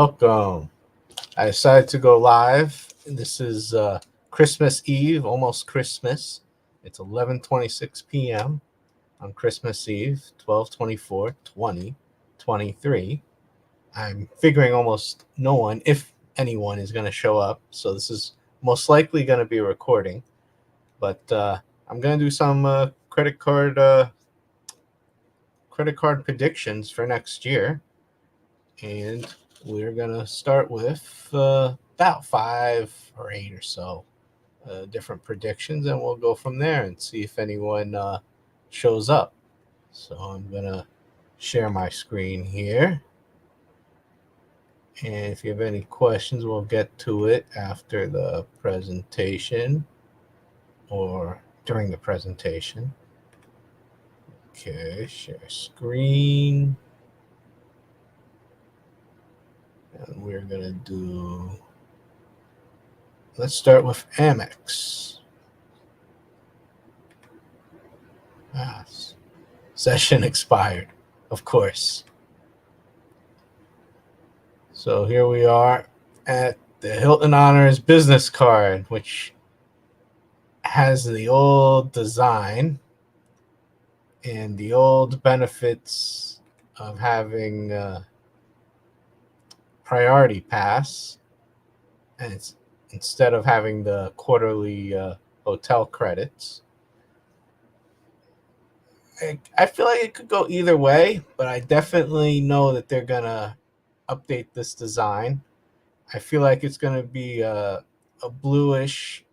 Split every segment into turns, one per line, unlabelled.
Welcome. I decided to go live. This is Christmas Eve, almost Christmas. It's 11:26 p.m. on Christmas Eve, 12/24/2023. I'm figuring almost no one, if anyone, is going to show up. So this is most likely going to be a recording. But I'm going to do some credit card predictions for next year. And we're going to start with about 5 or 8 or so different predictions, and we'll go from there and see if anyone shows up. So I'm going to share my screen here. And if you have any questions, we'll get to it after the presentation or during the presentation. Okay, share screen. And we're going to do, let's start with Amex. Session expired, of course. So here we are at the Hilton Honors business card, which has the old design and the old benefits of having priority pass, and it's instead of having the quarterly hotel credits. I feel like it could go either way, but I definitely know that they're gonna update this design. I feel like it's gonna be a bluish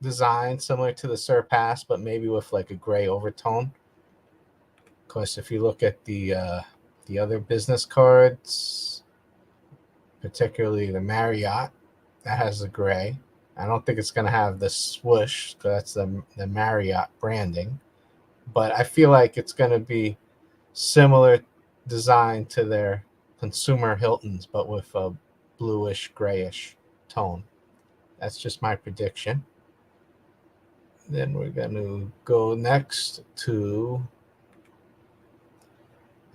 design similar to the Surpass, but maybe with like a gray overtone. Of course, if you look at the other business cards, particularly the Marriott, that has the gray. I don't think it's going to have the swoosh, because that's the Marriott branding. But I feel like it's going to be similar design to their consumer Hiltons, but with a bluish, grayish tone. That's just my prediction. Then we're going to go next to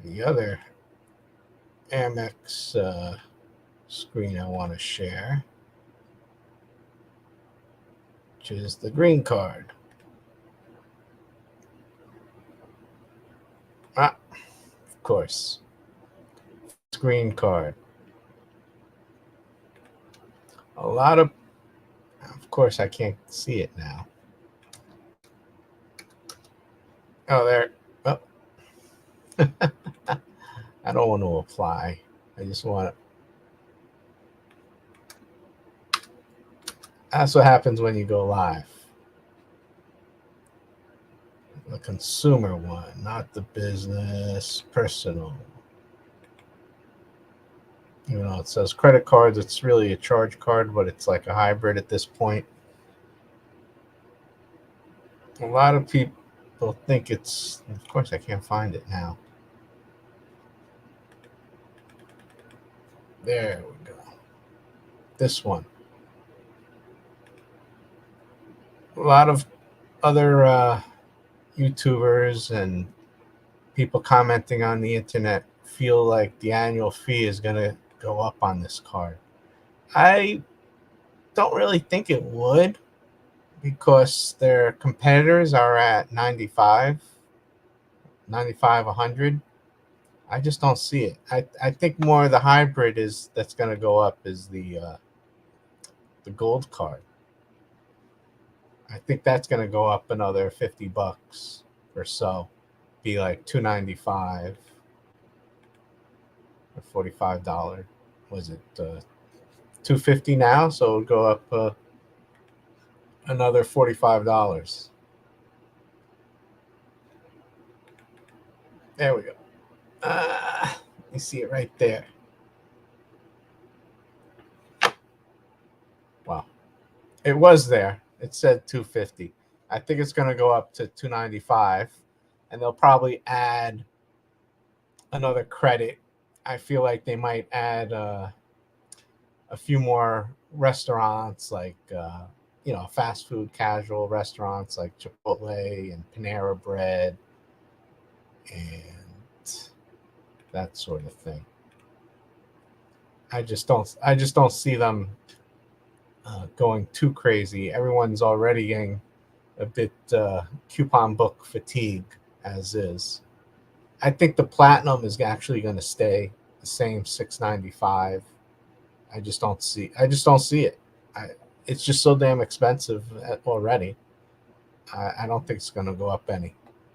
the other Amex screen I want to share, which is the green card. Of course, green card. Of course, I can't see it now. Oh, there. Oh. I don't want to apply. I just want to. That's what happens when you go live. The consumer one, not the business, personal. You know, it says credit cards. It's really a charge card, but it's like a hybrid at this point. A lot of people think it's, of course, I can't find it now. There we go. This one. A lot of other YouTubers and people commenting on the internet feel like the annual fee is going to go up on this card. I don't really think it would, because their competitors are at 95, 100. I just don't see it. I think more the hybrid that's going to go up is the gold card. I think that's going to go up another $50 or so, be like $295 or $45. Was it $250 now? So it'll go up another $45. There we go. You see it right there. Wow. It was there. It said $250. I think it's going to go up to $295, and they'll probably add another credit. I feel like they might add a few more restaurants, like fast food casual restaurants like Chipotle and Panera Bread and that sort of thing. I just don't see them going too crazy. Everyone's already getting a bit coupon book fatigue as is. I think the platinum is actually going to stay the same 695. I just don't see it. I, it's just so damn expensive already. I don't think it's going to go up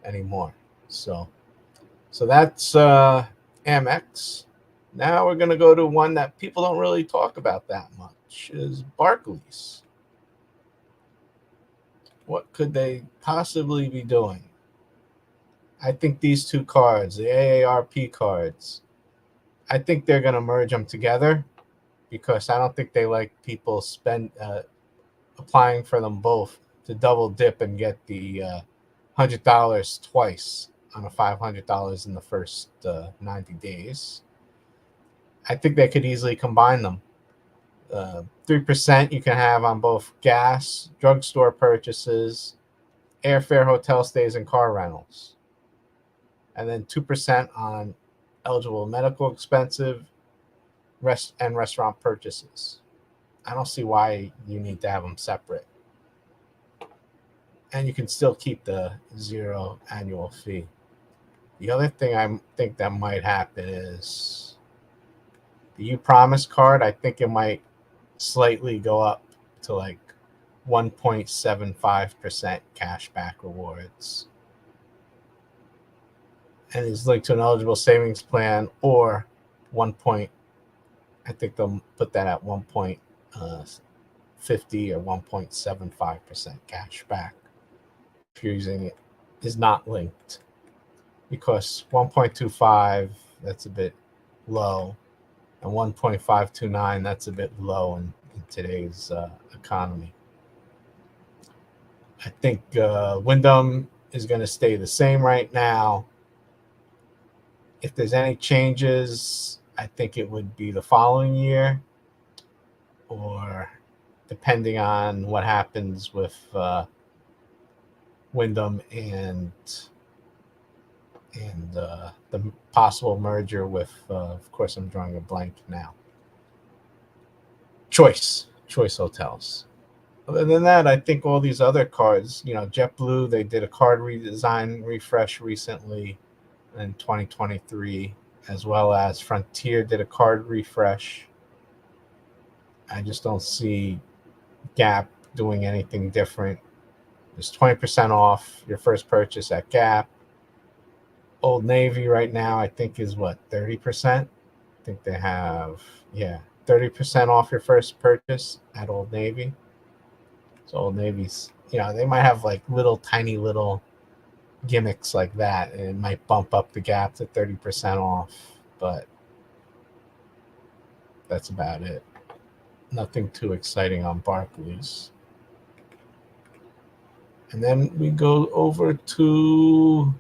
anymore. So that's Amex. Now we're going to go to one that people don't really talk about that much is Barclays. What could they possibly be doing? I think these two cards, the AARP cards, I think they're going to merge them together because I don't think they like people applying for them both to double dip and get the $100 twice on a $500 in the first 90 days. I think they could easily combine them. 3% you can have on both gas, drugstore purchases, airfare, hotel stays, and car rentals. And then 2% on eligible medical expensive and restaurant purchases. I don't see why you need to have them separate. And you can still keep the zero annual fee. The other thing I think that might happen is the You Promise card. I think it might slightly go up to like 1.75% cash back rewards. And is linked to an eligible savings plan or 1 point. I think they'll put that at 1.50 or 1.75% cash back if you're using it is not linked because 1.25 that's a bit low and 1.529 that's a bit low in today's economy. I think Wyndham is going to stay the same right now. If there's any changes, I think it would be the following year, or depending on what happens with Wyndham and the possible merger with, of course, I'm drawing a blank now. Choice Hotels. Other than that, I think all these other cards, JetBlue, they did a card redesign refresh recently in 2023, as well as Frontier did a card refresh. I just don't see Gap doing anything different. There's 20% off your first purchase at Gap. Old Navy right now, I think, is what, 30%? I think they have, 30% off your first purchase at Old Navy. So Old Navy's, they might have like tiny little gimmicks like that, and it might bump up the Gap to 30% off, but that's about it. Nothing too exciting on Barclays. And then we go over to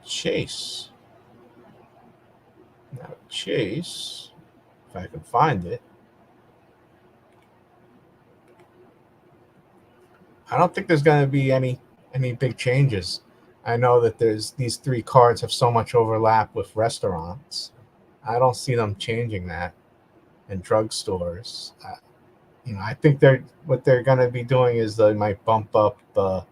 Chase. Now, Chase, if I can find it, I don't think there's going to be any big changes. I know that there's these three cards have so much overlap with restaurants. I don't see them changing that in drugstores. I think what they're going to be doing is they might bump up the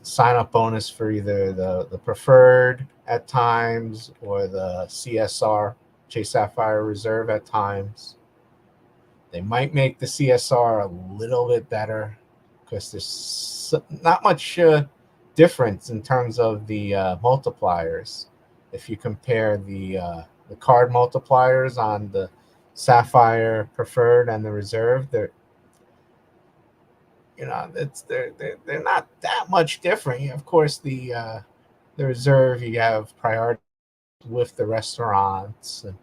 sign up bonus for either the preferred at times or the CSR, Chase Sapphire Reserve at times. They might make the CSR a little bit better because there's not much difference in terms of the multipliers. If you compare the card multipliers on the Sapphire Preferred and the Reserve, they're not that much different. Of course, the Reserve, you have priority with the restaurants and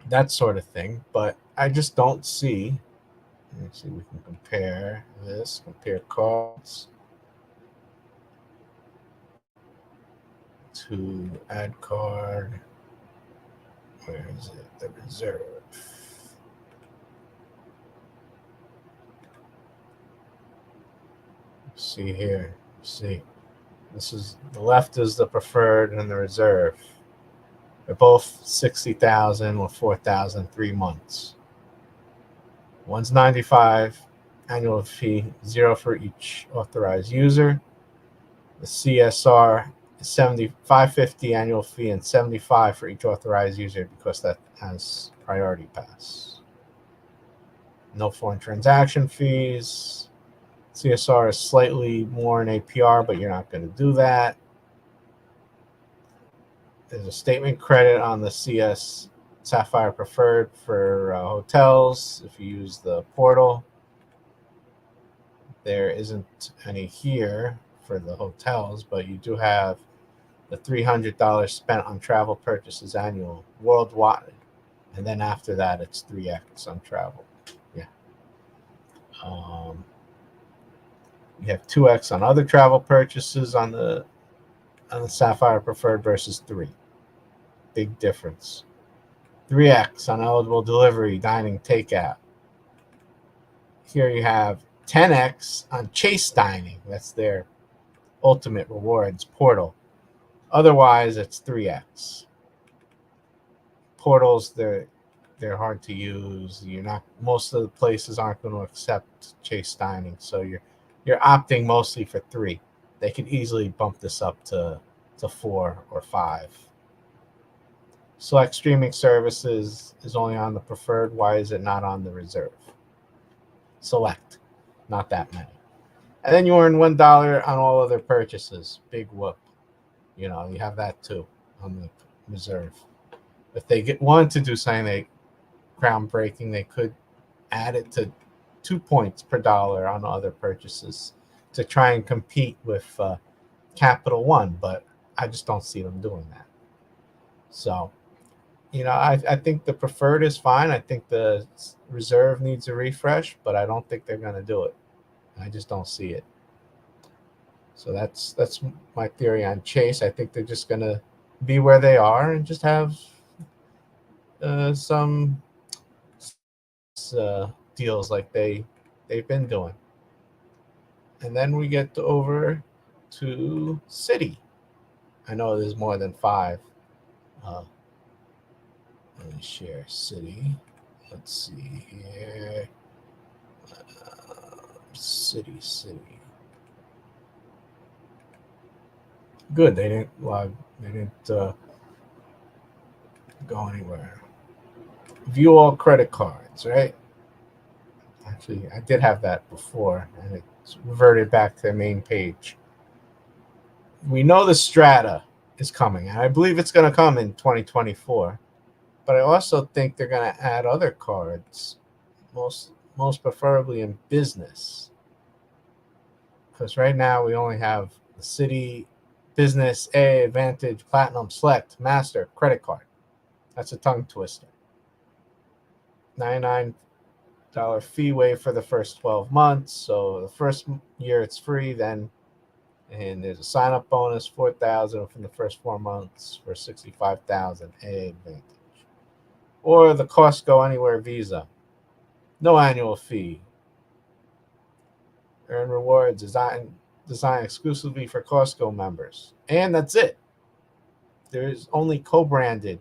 that sort of thing, but I just don't see. Let's see, we can compare cards to add card. Where is it? The Reserve. See here. See. This is the left is the preferred and the reserve. They're both 60,000 or 4,000, 3 months. One's 95 annual fee, zero for each authorized user. The CSR is 75.50 annual fee and 75 for each authorized user because that has priority pass. No foreign transaction fees. CSR is slightly more in APR, but you're not going to do that. There's a statement credit on the CS Sapphire Preferred for hotels if you use the portal. There isn't any here for the hotels, but you do have the $300 spent on travel purchases annual worldwide. And then after that, it's 3x on travel. Yeah. You have 2x on other travel purchases on the Sapphire Preferred versus 3. Big difference. 3x on eligible delivery, dining, takeout. Here you have 10x on Chase Dining. That's their ultimate rewards portal. Otherwise, it's 3x. Portals, they're hard to use. You're not most of the places aren't going to accept Chase Dining, so you're opting mostly for 3. They could easily bump this up to 4 or 5. Select streaming services is only on the preferred. Why is it not on the reserve? Select, not that many. And then you earn $1 on all other purchases. Big whoop. You have that too on the reserve. If they wanted to do something groundbreaking, they could add it to 2 points per dollar on other purchases to try and compete with Capital One, but I just don't see them doing that. So, I think the preferred is fine. I think the reserve needs a refresh, but I don't think they're going to do it. I just don't see it. So that's my theory on Chase. I think they're just going to be where they are and just have some deals like they've been doing. And then we get over to City. I know there's more than 5. Uh, Let me share City. Let's see here. City. Good. They didn't log. They didn't go anywhere. View all credit cards, right? Actually, I did have that before, and it's reverted back to the main page. We know the Strata is coming, and I believe it's going to come in 2024. But I also think they're going to add other cards, most preferably in business, because right now we only have the City Business A Advantage Platinum Select Master credit card. That's a tongue twister. $99 fee waive for the first 12 months. So the first year it's free, and there's a sign up bonus 4,000 from the first 4 months for 65,000 A Advantage. Or the Costco Anywhere Visa. No annual fee. Earn rewards designed exclusively for Costco members. And that's it. There's only co-branded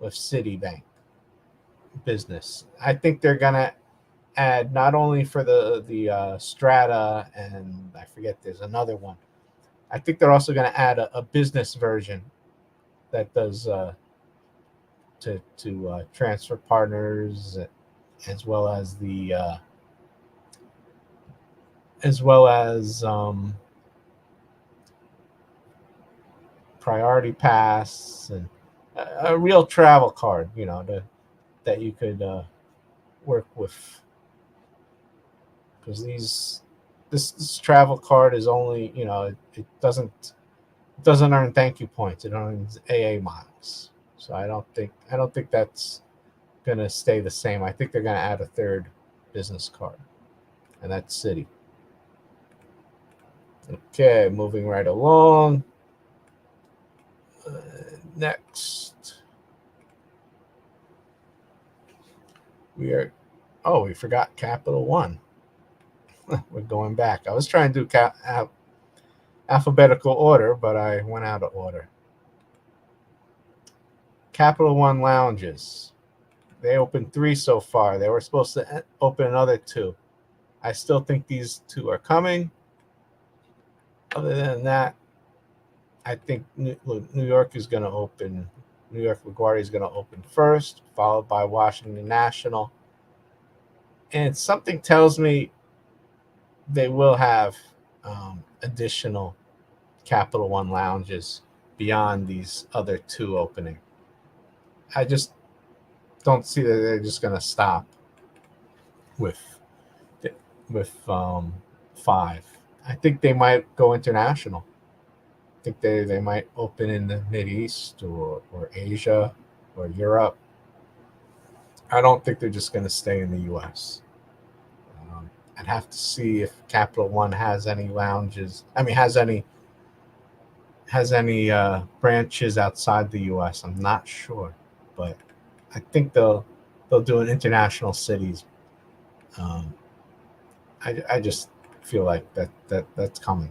with Citibank business. I think they're going to add not only for the Strata, and I forget there's another one. I think they're also going to add a business version that does to transfer partners, as well as priority pass and a real travel card, that you could work with, because this travel card is only, it doesn't earn thank you points. It earns AA miles. So I don't think that's gonna stay the same. I think they're gonna add a third business card, and that's City. Okay, moving right along. Next, we forgot Capital One. We're going back. I was trying to do alphabetical order, but I went out of order. Capital One lounges. They opened three so far. They were supposed to open another two. I still think these two are coming. Other than that, I think New York is going to open. New York LaGuardia is going to open first, followed by Washington National. And something tells me they will have additional Capital One lounges beyond these other two opening. I just don't see that they're just going to stop with with five. I think they might go international. I think they might open in the Mid East or Asia or Europe. I don't think they're just going to stay in the U.S. I'd have to see if Capital One has any lounges. I mean, has any branches outside the U.S. I'm not sure, but I think they'll do an international cities. Um, I just feel like that's coming.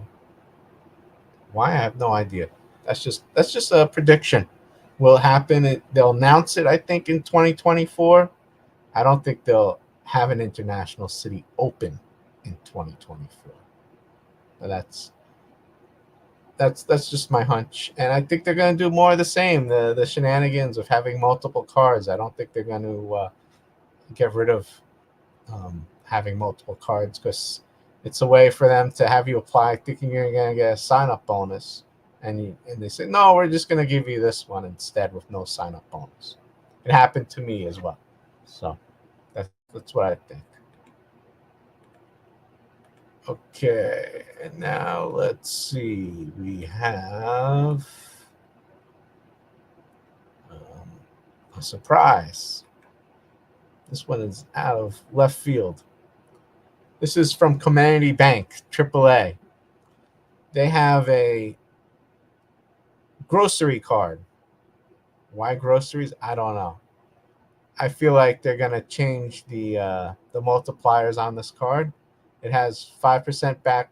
Why? I have no idea. That's just a prediction. Will it happen? They'll announce it. I think in 2024. I don't think they'll have an international city open in 2024. But that's just my hunch, and I think they're going to do more of the same. The shenanigans of having multiple cards. I don't think they're going to get rid of having multiple cards because it's a way for them to have you apply thinking you're going to get a sign up bonus, and they say no, we're just going to give you this one instead with no sign up bonus. It happened to me as well, so that's what I think. Okay, and now let's see. We have um, a surprise. This one is out of left field. This is from Community Bank, AAA. They have a grocery card. Why groceries? I don't know. I feel like they're gonna change the multipliers on this card. It has 5% back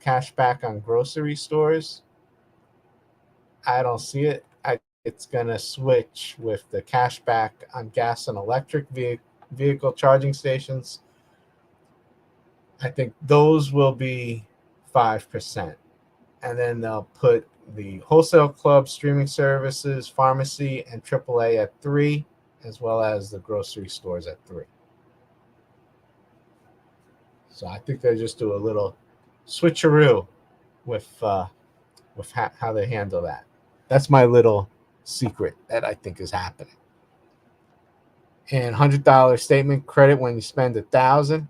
cash back on grocery stores. I don't see it. It's gonna switch with the cash back on gas and electric vehicle charging stations. I think those will be 5%. And then they'll put the wholesale club, streaming services, pharmacy, and AAA at 3, as well as the grocery stores at 3. So I think they just do a little switcheroo with how they handle that. That's my little secret that I think is happening. And $100 statement credit when you spend 1,000.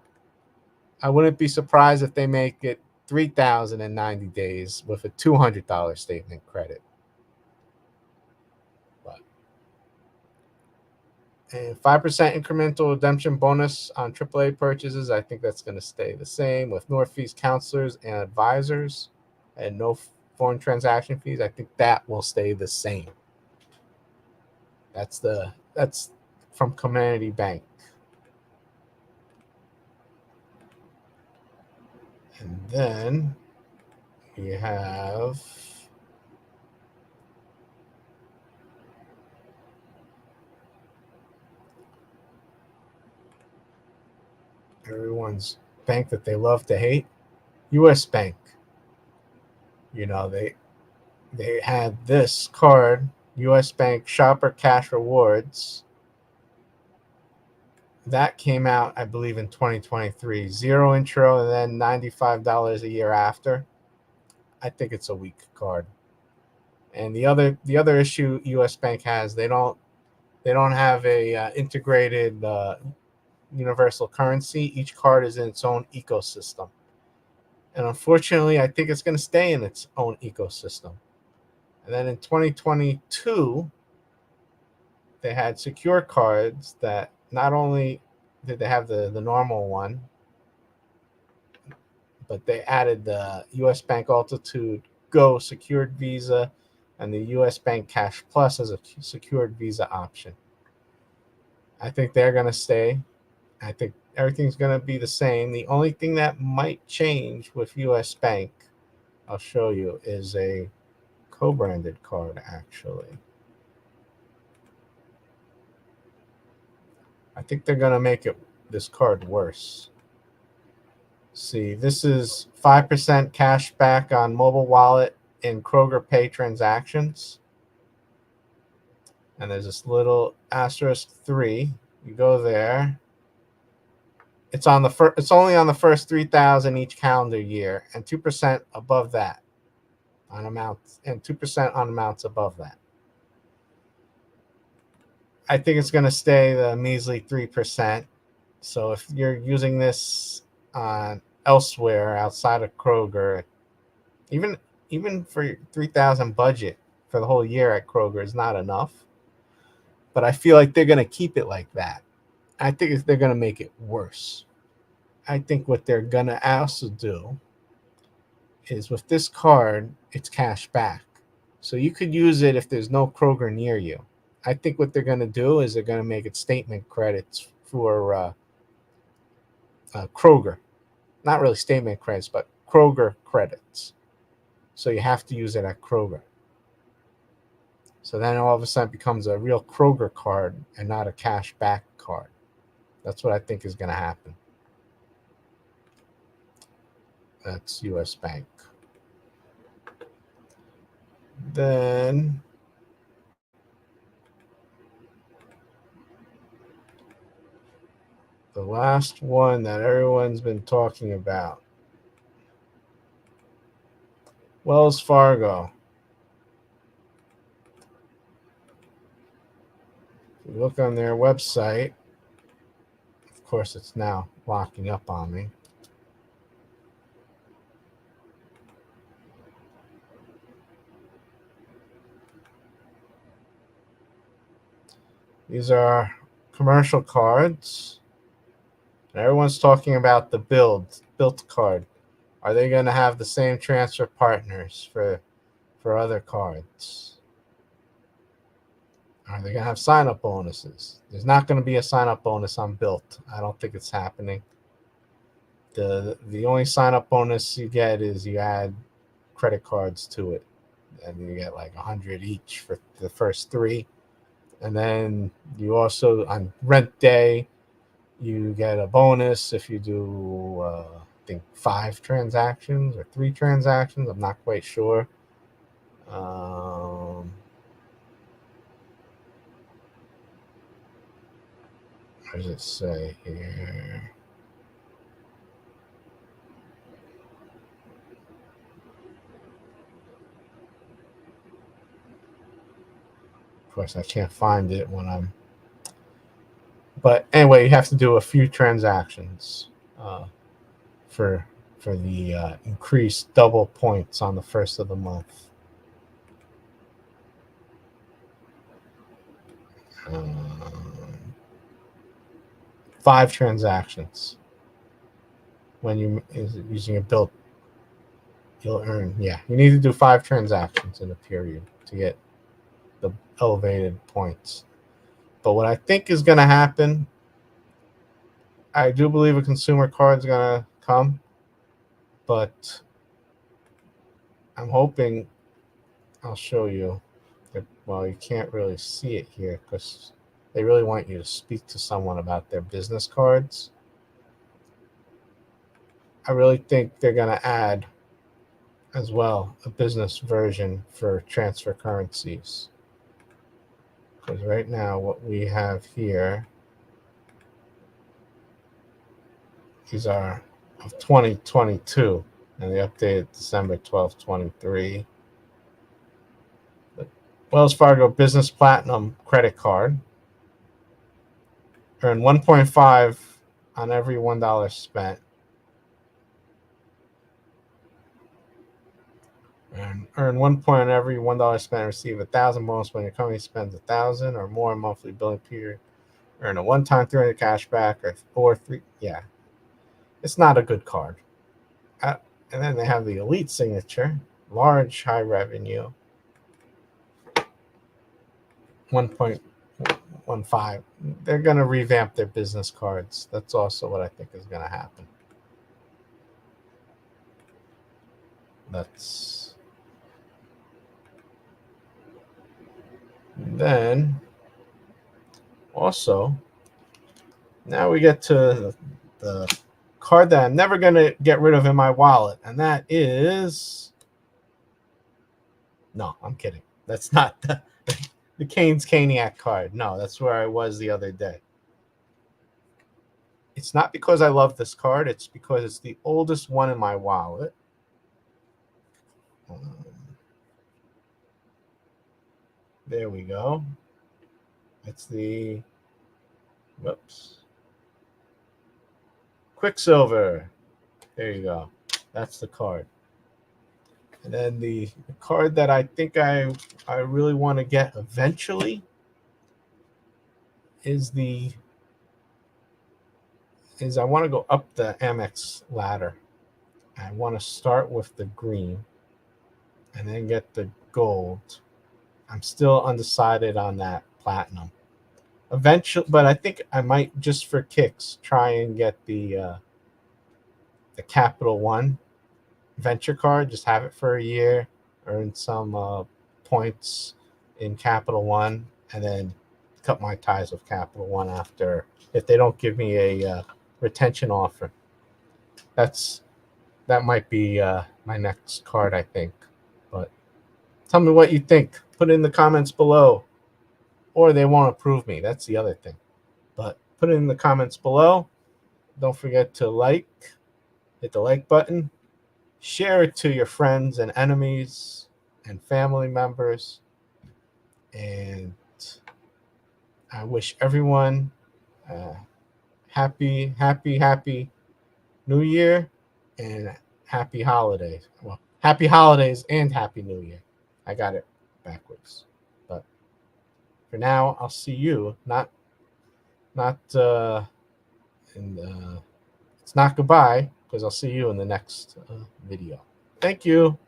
I wouldn't be surprised if they make it 3,000 in 90 days with a $200 statement credit. But and 5% incremental redemption bonus on AAA purchases. I think that's going to stay the same with Northeast counselors and advisors, and no foreign transaction fees. I think that will stay the same. That's from Community Bank. And then we have everyone's bank that they love to hate, US Bank. You know, they had this card, US Bank Shopper Cash Rewards. That came out, I believe, in 2023. Zero intro and then $95 a year after. I think it's a weak card. And the other issue US Bank has, they don't have a integrated universal currency. Each card is in its own ecosystem. And unfortunately, I think it's going to stay in its own ecosystem. And then in 2022, they had secure cards that not only did they have the normal one, but they added the US Bank Altitude Go secured Visa and the US Bank Cash Plus as a secured Visa option. I think they're going to stay. I think everything's going to be the same. The only thing that might change with US Bank, I'll show you, is a co-branded card, actually. I think they're going to make this card worse. See, this is 5% cash back on mobile wallet in Kroger Pay transactions. And there's this little asterisk 3. You go there. It's on the it's only on the first 3,000 each calendar year, and 2% above that on amounts, and 2% on amounts above that. I think it's going to stay the measly 3%. So if you're using this elsewhere outside of Kroger, even for 3,000 budget for the whole year at Kroger is not enough. But I feel like they're going to keep it like that. I think they're going to make it worse. I think what they're going to also do is, with this card, it's cash back. So you could use it if there's no Kroger near you. I think what they're going to do is they're going to make it statement credits for Kroger. Not really statement credits, but Kroger credits. So you have to use it at Kroger. So then all of a sudden it becomes a real Kroger card and not a cash back card. That's what I think is going to happen. That's US Bank. Then the last one that everyone's been talking about, Wells Fargo. If you look on their website, of course it's now locking up on me. These are commercial cards. And everyone's talking about the built card. Are they going to have the same transfer partners for other cards? Are they going to have sign-up bonuses? There's not going to be a sign-up bonus on Built. I don't think it's happening. The only sign-up bonus you get is you add credit cards to it, and you get like 100 each for the first 3. And then you also, on rent day, you get a bonus if you do, I think, 5 transactions or 3 transactions. I'm not quite sure. What does it say here? Of course, I can't find it when I'm. But anyway, you have to do a few transactions for the increased double points on the first of the month. 5 transactions. When you using a Built, you'll earn. Yeah, you need to do 5 transactions in a period to get the elevated points. But what I think is going to happen, I do believe a consumer card is going to come, but I'm hoping, I'll show you. Well, you can't really see it here because they really want you to speak to someone about their business cards. I really think they're going to add as well a business version for transfer currencies. Because right now what we have here, these are of 2022, and they updated December 12th, 23. The Wells Fargo Business Platinum credit card. Earn 1.5 on every $1 spent. And earn 1 point on every $1 spent. Receive 1,000 bonus when your company spends 1,000 or more monthly billing period. Earn a one-time 300 cash back or 3. Yeah, it's not a good card. And then they have the Elite Signature, large high revenue, 1.15. They're going to revamp their business cards. That's also what I think is going to happen. That's then also now we get to the card that I'm never going to get rid of in my wallet, and that is no, I'm kidding. That's not the Kane's Caniac card. No, that's where I was the other day. It's not because I love this card. It's because it's the oldest one in my wallet. There we go. It's the whoops. Quicksilver. There you go. That's the card. And then the card that I think I really want to get eventually is I want to go up the Amex ladder. I want to start with the green and then get the gold. I'm still undecided on that platinum. Eventually, but I think I might just for kicks try and get the Capital One venture card. Just have it for a year, earn some points in Capital One, and then cut my ties with Capital One after if they don't give me a retention offer. That might be my next card, I think. But tell me what you think. Put it in the comments below, or they won't approve me. That's the other thing. But put it in the comments below. Don't forget to hit the like button, share it to your friends and enemies and family members. And I wish everyone happy New Year and happy holidays. Well, happy holidays and happy New Year. I got it backwards. But for now, I'll see you. It's not goodbye because I'll see you in the next video. Thank you.